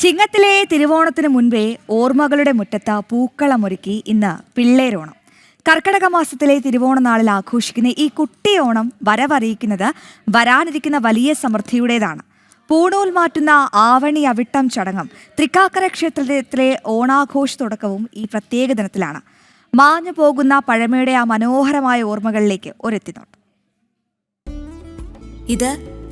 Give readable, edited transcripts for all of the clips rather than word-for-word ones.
ചിങ്ങത്തിലെ തിരുവോണത്തിന് മുൻപേ ഓർമ്മകളുടെ മുറ്റത്ത് പൂക്കളമൊരുക്കി ഇന്ന് പിള്ളേരോണം. കർക്കിടക മാസത്തിലെ തിരുവോണ നാളിൽ ആഘോഷിക്കുന്ന ഈ കുട്ടിയോണം വരവറിയിക്കുന്നത് വരാനിരിക്കുന്ന വലിയ സമൃദ്ധിയുടേതാണ്. പൂണൂൽ മാറ്റുന്ന ആവണി അവിട്ടം ചടങ്ങും തൃക്കാക്കര ക്ഷേത്രത്തിലെ ഓണാഘോഷ തുടക്കവും ഈ പ്രത്യേക ദിനത്തിലാണ്. മാഞ്ഞു പോകുന്ന പഴമയുടെ ആ മനോഹരമായ ഓർമ്മകളിലേക്ക് ഒരെത്തിനോട്ട്. ഇത്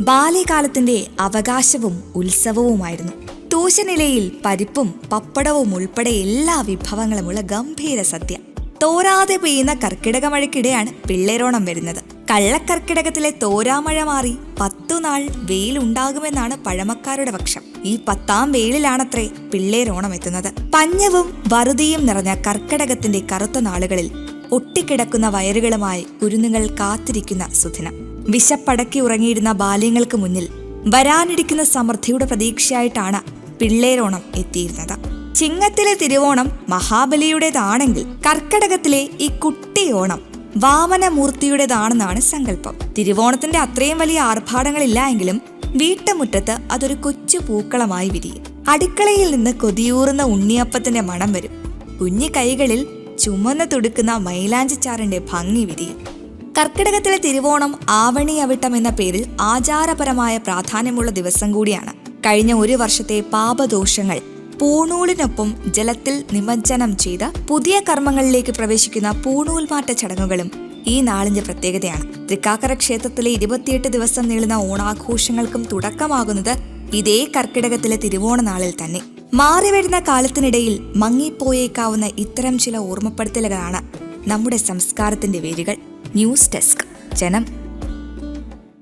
ബാല്യകാലത്തിന്റെ അവകാശവും ഉത്സവവുമായിരുന്നു. തൂശനിലയിൽ പരിപ്പും പപ്പടവും ഉൾപ്പെടെ എല്ലാ വിഭവങ്ങളുമുള്ള ഗംഭീര സദ്യ. തോരാതെ പെയ്യുന്ന കർക്കിടക മഴയ്ക്കിടെയാണ് പിള്ളേരോണം വരുന്നത്. കള്ളക്കർക്കിടകത്തിലെ തോരാമഴ മാറി 10 നാൾ വെയിലുണ്ടാകുമെന്നാണ് പഴമക്കാരുടെ പക്ഷം. ഈ 10ാം വെയിലിലാണത്രേ പിള്ളേരോണം എത്തുന്നത്. പഞ്ഞവും വറുതിയും നിറഞ്ഞ കർക്കിടകത്തിന്റെ കറുത്ത നാളുകളിൽ ഒട്ടിക്കിടക്കുന്ന വയറുകളുമായി കുരുന്നുകൾ കാത്തിരിക്കുന്ന സുദിനം. വിശപ്പടക്കി ഉറങ്ങിയിരുന്ന ബാല്യങ്ങൾക്ക് മുന്നിൽ വരാനിരിക്കുന്ന സമൃദ്ധിയുടെ പ്രതീക്ഷയായിട്ടാണ് പിള്ളേരോണം എത്തിയിരുന്നത്. ചിങ്ങത്തിലെ തിരുവോണം മഹാബലിയുടേതാണെങ്കിൽ കർക്കിടകത്തിലെ ഈ കുട്ടിയോണം വാമനമൂർത്തിയുടേതാണെന്നാണ് സങ്കല്പം. തിരുവോണത്തിന്റെ അത്രയും വലിയ ആർഭാടങ്ങളില്ല എങ്കിലും വീട്ടുമുറ്റത്ത് അതൊരു കൊച്ചു പൂക്കളമായി വിരിയും. അടുക്കളയിൽ നിന്ന് കൊതിയൂറുന്ന ഉണ്ണിയപ്പത്തിന്റെ മണം വരും. കുഞ്ഞു കൈകളിൽ ചുമന്ന് തുടുക്കുന്ന മൈലാഞ്ചിച്ചാറിന്റെ ഭംഗി വിരിയും. കർക്കിടകത്തിലെ തിരുവോണം ആവണി അവിട്ടം എന്ന പേരിൽ ആചാരപരമായ പ്രാധാന്യമുള്ള ദിവസം കൂടിയാണ്. കഴിഞ്ഞ ഒരു വർഷത്തെ പാപദോഷങ്ങൾ പൂണൂലിനൊപ്പം ജലത്തിൽ നിമജ്ജനം ചെയ്ത് പുതിയ കർമ്മങ്ങളിലേക്ക് പ്രവേശിക്കുന്ന പൂണൂൽമാറ്റ ചടങ്ങുകളും ഈ നാളിന്റെ പ്രത്യേകതയാണ്. തൃക്കാക്കര ക്ഷേത്രത്തിലെ 28 ദിവസം നീളുന്ന ഓണാഘോഷങ്ങൾക്കും തുടക്കമാകുന്നത് ഇതേ കർക്കിടകത്തിലെ തിരുവോണ നാളിൽ തന്നെ. മാറിവരുന്ന കാലത്തിനിടയിൽ മങ്ങിപ്പോയേക്കാവുന്ന ഇത്തരം ചില ഓർമ്മപ്പെടുത്തലുകളാണ് നമ്മുടെ സംസ്കാരത്തിന്റെ വേരുകൾ. ന്യൂസ് ഡെസ്ക് ജനം.